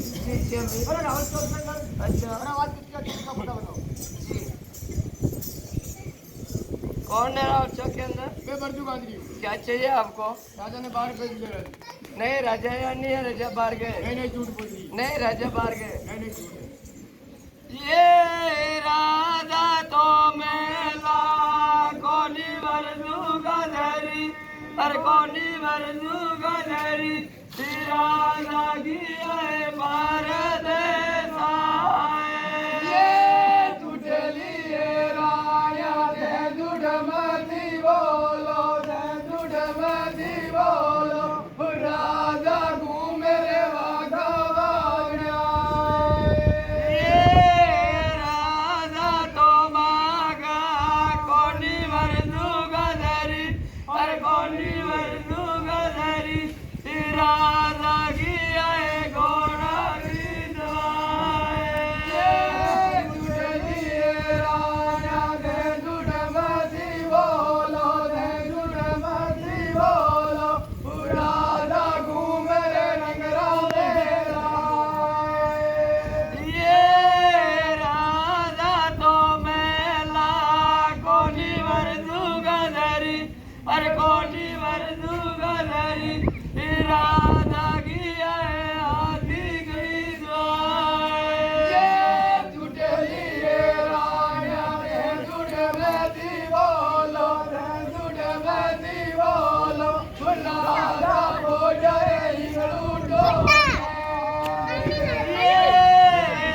अरे रावल चौक में अंदर। अच्छा। अरे आवाज किसकी आती है इसका पता बताओ। कौन है रावल चौक के अंदर? मैं बरजू गांधी हूँ। क्या चाहिए आपको? राजा ने बाहर भेज दिया। नहीं राजा यहाँ नहीं है, राजा बाहर गए। नहीं झूठ बोल रही। नहीं राजा बाहर गए। नहीं झूठ है। ये राजा तो मेला कोनी वरदू गधरी, पर कोनी वरदू गधरी, राजा की है भारत ये झूठे लिए राया दे झूठ मती बोलो, दे झूठ मती बोलो, राजा घूमे रे वाघा वागड़ा। राजा तो मागा कोनी वरदू गधरी, पर कोनी वरदू गधरी, राजा की है घोड़ा की दवाई। झूठे लिए राया दे झूठ मती बोलो, दे झूठ मती बोलो, राजा घूमे रे नगरा मेरा। ये राजा तो मेला कोनी वरदू गधरी, पर कोनी वरदू गधरी, राजा की है हाथी गई दवाई। झूठे लिए राया दे झूठ मती बोलो, दे झूठ मती बोलो, राजा हो जाए लूटो। ये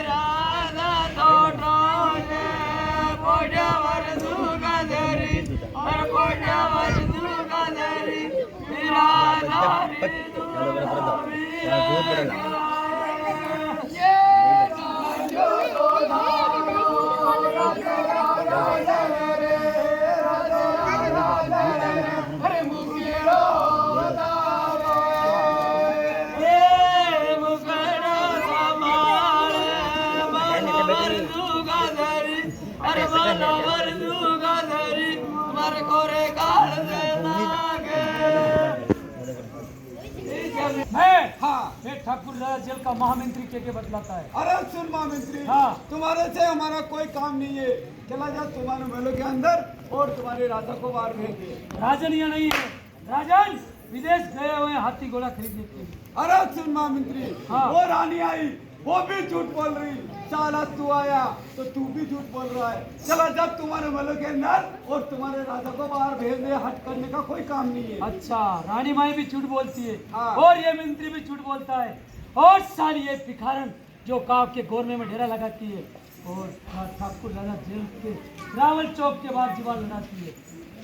राजा तो डोले कोजा वरदू गधरी, पर कोजा वरदू गधरी, राजा री अरे मुकेरो ये मुकड़ा संभाले माला वरदू गधरी, अरे माला वरदू गधरी, मर कोरे काल से नागे। मैं ठाकुर राजा जेल का महामंत्री के बतलाता है। अरे सुन महामंत्री, हाँ। तुम्हारे से हमारा कोई काम नहीं है। चला जा तुम्हारे महलों के अंदर और तुम्हारे राजा को बाहर भेज दे। राजन यहाँ नहीं है, राजन विदेश गए हुए हैं हाथी घोड़ा खरीदने के लिए। अरे सुन महामंत्री, हाँ। वो रानी आई, वो भी झूठ बोल रही। साला तू आया तो तू भी झूठ बोल रहा है। चला जा तुम्हारे महलों के अंदर और तुम्हारे राजा को बाहर भेज दे। हट करने का कोई काम नहीं है। अच्छा, रानी माई भी झूठ बोलती है हाँ। और ये मंत्री भी झूठ बोलता है, और सारी ये भिखारन जो काव के गोरमे में डेरा लगाती है और ठाकुर राजा जेल के रावल चौक के बाद जीवान लड़ाती है।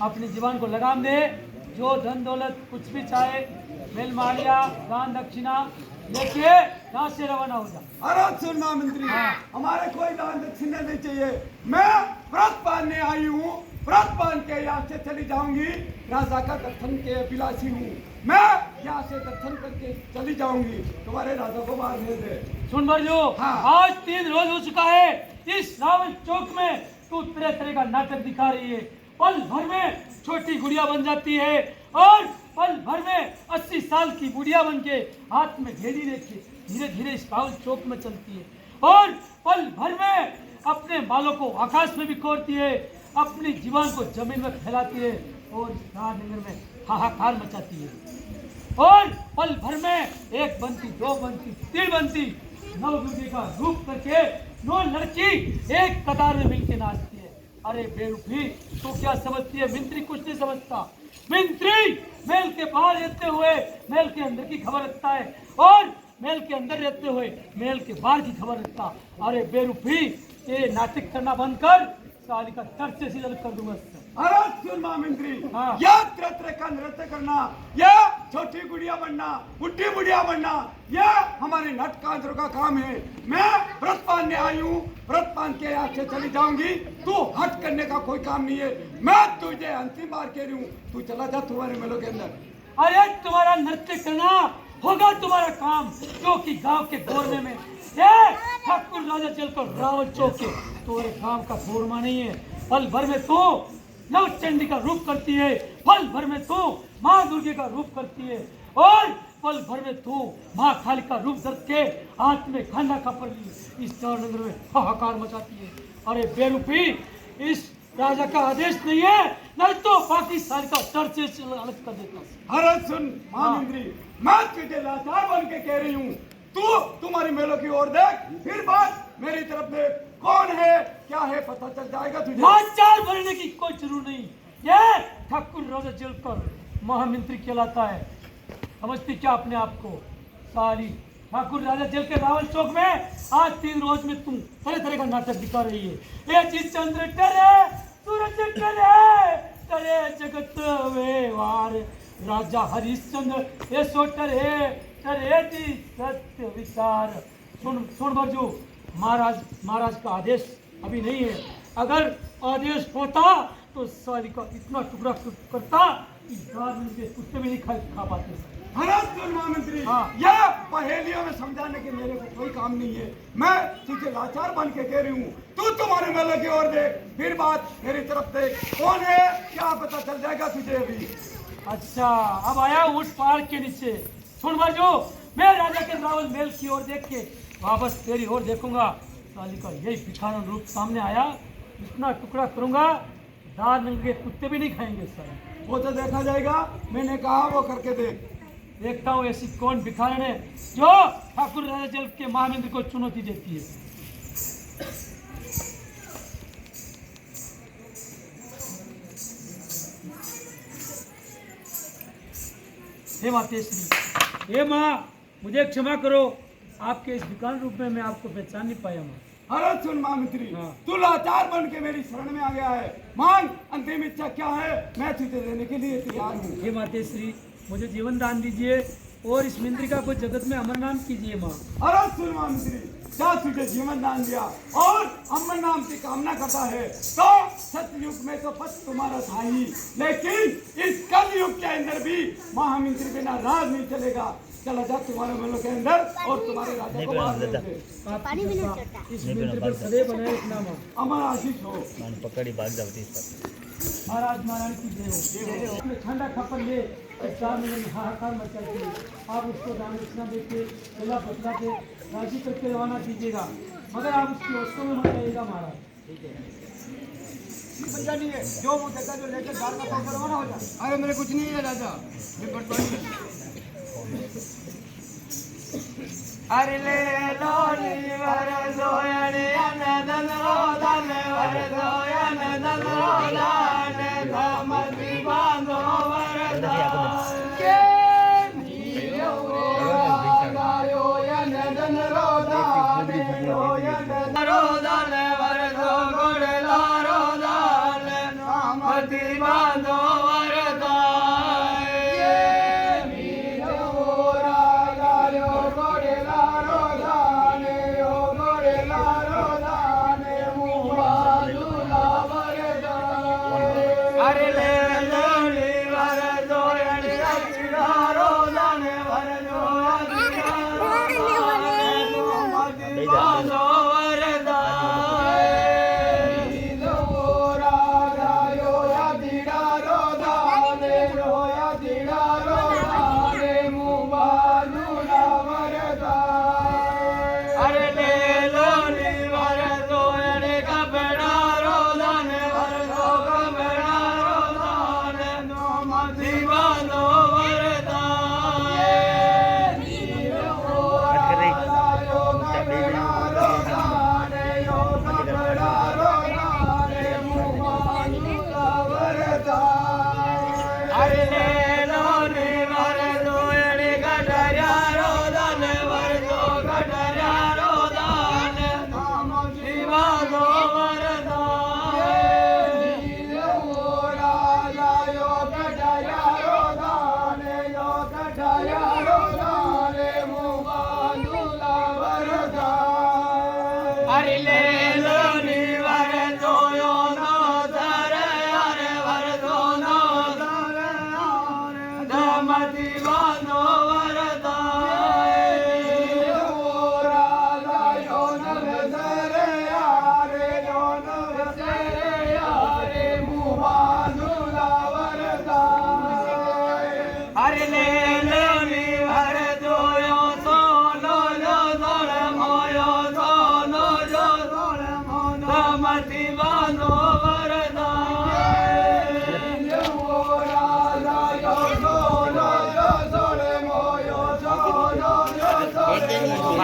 अपनी जीवान को लगाम दे, जो धन दौलत कुछ भी चाहे, मेल मालिया दान दक्षिणा लेके यहाँ से रवाना हो जा। अरे सुन महामंत्री, हाँ। हमारे कोई दान दक्षिणा नहीं चाहिए। मैं व्रत बांधने आई हूँ, व्रत बांध के यहाँ से चली जाऊंगी। राजा का दर्शन के अभिलाषी हूँ मैं, यहाँ से दर्शन करके चली जाऊंगी। तुम्हारे राजा को बाहर भेज दे। सुन बरजू, हाँ। आज 3 रोज हो चुका है इस रावल चौक में तू तरह तरह का नाटक दिखा रही है। पल भर में छोटी गुड़िया बन जाती है और पल भर में 80 साल की बुढ़िया बन के हाथ में घेड़ी लेके धीरे धीरे इस रावल चौक में चलती है और पल भर में अपने बालों को आकाश में बिखोरती है, अपनी जीवन को जमीन में फैलाती है और इस राजनगर में हाहाकार मचाती है। और पल भर में 1 बनती, 2 बनती, 3 बनती, 9 दुर्गे का रूप करके 9 लड़की एक कतार में मिलकर नाचती है। अरे बेवकूफी, तू क्या समझती है? मंत्री कुछ नहीं समझता। मंत्री महल के बाहर रहते हुए महल के अंदर की खबर रखता है और महल के अंदर रहते हुए महल के बाहर की खबर रखता। अरे बेवकूफी, ये नाटक करना बंद कर, साली का दर्द से सीधा कर दूंगा। अरे सुन महामंत्री, हाँ। यह तरह का नृत्य करना, यह छोटी गुड़िया बनना, बुढ़ी बुढ़िया बनना, यह हमारे नटकांतरों का काम है। मैं व्रत बांधने आई हूँ, व्रत बांध के यहाँ से चली जाऊंगी। तू हट करने का कोई काम नहीं है। मैं तुझे अंतिम बार कह रही हूँ, तू चला जा तुम्हारे महलों के अंदर। अरे तुम्हारा नृत्य करना होगा तुम्हारा काम, क्योंकि गांव के गोरमे में ये ठाकुर राजा जेल को रावल चौक के तुम्हारे गांव का फोरमा नहीं है। पल भर में तू नवचंडी का रूप करती है, पल भर में तू माँ दुर्गे का रूप करती है और पल भर में तू माँ काली का रूप धर के हाथ में खंडा खपर ली इस चार नगर में हाहाकार मचाती है। अरे बेरूपी, इस राजा का आदेश नहीं है, नहीं तो पाकिस्तान का सर से अलग कर देता। अरे सुन महामंत्री, मैं तुझे लाचार बन के कह रही हूँ, तू तुम्हारी मेलों की ओर देख, फिर बात मेरी तरफ देख। कौन है क्या है पता चल जाएगा तुझे। लाचार बनने की कोई जरूरत नहीं, ये ठाकुर राजा जलकर महामंत्री कहलाता है। समझती क्या अपने आप को सारी। ठाकुर राजा जेल के रावल चौक में आज 3 रोज में तुम तरह तरह का नाटक दिखा रही है। ये चीज चंद्र टरे सूरज टरे टरे जगत व्यवहार राजा हरिश्चंद्र ये सो टरे टरे जी सत्य विचार। सुन बरजू, महाराज का आदेश अभी नहीं है। अगर आदेश होता तो साली का इतना टुकड़ा करता कि कुत्ते भी नहीं खा पाते। महामंत्री, यह पहेलियों में समझाने के मेरे को कोई काम नहीं है। मैं तुझे लाचार बन के कह रही हूँ, तू तुम्हारे मेले की ओर देख, फिर बात मेरी तरफ देख। कौन है क्या पता चल जाएगा तुझे अभी। अच्छा, अब आया ऊंट पहाड़ के नीचे। सुन बरजू, मैं राजा के रावल महल की ओर देख के वापस तेरी ओर देखूंगा। साली का यही भिखारन रूप सामने आया, इतना टुकड़ा करूंगा दार नंगे कुत्ते भी नहीं खाएंगे। साली वो तो देखा जाएगा, मैंने कहा वो करके देख। देखता हूँ ऐसी कौन भिखारन है जो ठाकुर राजा जल के महामंत्री को चुनौती देती है। हे मातेश्री, हे माँ, मुझे क्षमा करो, आपके इस विकराल रूप में मैं आपको पहचान नहीं पाया माँ। अरे सुन महामंत्री, हाँ। तू लाचार बन के मेरी शरण में आ गया है। मांग, अंतिम इच्छा क्या है, मैं तुझे देने के लिए तैयार हूँ। हे मातेश्री, मुझे जीवन दान दीजिए और इस मिंद्रिका को जगत में अमर नाम कीजिए माँ। अरे सुन महामंत्री, क्या तुझे जीवन दान दिया और अमर नाम की कामना करता है तो सतयुग में तो पद तुम्हारा था ही, लेकिन इस कल युग के अंदर भी महामंत्री बिना राज नहीं चलेगा। चला जा तुम्हारे मेलों के अंदर और तुम्हारे राजा को बाहर भेज दे। इस मिंद्र पर सदैव बनाए रखना माँ। अमर आशीष हो। पकड़ी भाग जाती है। महाराज महारानी की जय हो। ठंडा खपर ले चार महीने में हाहाकार मचाती है। आप उसको दान दक्षिणा देके गला बतला के राजी करके रवाना कीजिएगा, मगर आप उसकी वस्तु में मत आइएगा महाराज। नहीं है जो वो देता जो लेकर दाल का पाव रवाना हो जाए। अरे मेरे कुछ नहीं है राजा, अरे ले लो वर दोयन धन रोदन वर दोयन धन रोदन धमति बांधो वरदान के नीयो गायो यन धन रोदन रोयन रोदन वर दो गुड़ला रोदन धमति बांधो अरे ले लो नी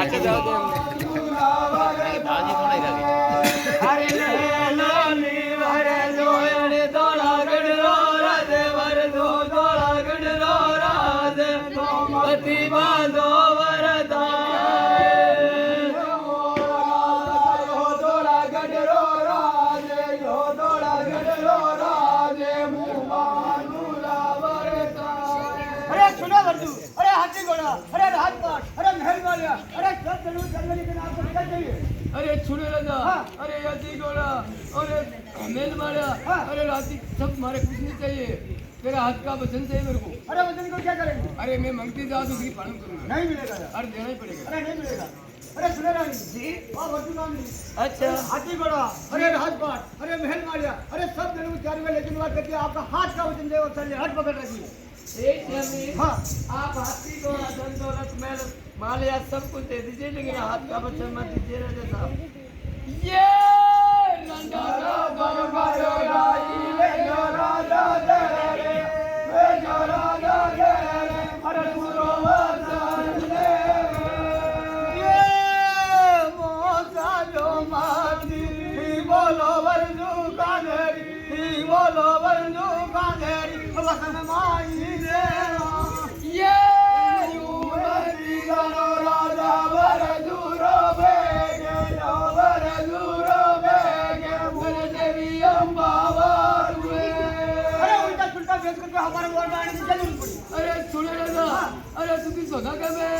पाछे जाओ दे बाजी कोण आहे अरे ले लोली वर जोयणे दोळा गडरो राज वर दो दोळा गडरो राज पती बांधो वरदा दोळा गडरो राज यो दोळा गडरो राज मुमानुला वरदा अरे सुना वर्जू, अरे हाथी घोड़ा, अरे राजपाट, अरे महल वालिया, अरे सब जरूर जनवरी के नाम पर निकल जाइए। अरे छुड़े राजा अरे याती घोड़ा अरे मेल मारा अरे राती सब मारे कुछ नहीं चाहिए तेरा हाथ का वचन चाहिए मेरे को अरे वचन को क्या करेंगे? अरे मैं मंगती जा दूसरी पालन करूंगा नहीं मिलेगा यार। अरे देना ही पड़ेगा अरे नहीं मिलेगा। अरे सुने रानी जी, वाह वर्जू नाम जी। अच्छा हाथी घोड़ा, अरे राजपाट, अरे महल मालिया, अरे सब जरूर चार में लेकिन बात करके आपका हाथ का वचन दे और चलिए हाथ पकड़ रखिए। हाँ आप हाथी घोड़ा धन दौलत महल मालिया सब कुछ दे दीजिए लेकिन हाथ का वचन मत दीजिए राजा साहब ये नंदा बाबा राई ले राजा दे रे राजा दे रे अरे सुरो वचन दे ये मोसा जो माती बोलो वर्जू कांगेरी बोलो वर्जू कांगेरी वचन माई दे ये युवती गनो राजा वर्जू रो बेगे नो वर्जू रो बेगे वर देवी अंबावर हुए अरे उल्टा सुल्टा बेच करके हमारे वोट डालने की जरूरत पड़ी। अरे सुने राजा अरे तू की सोना के में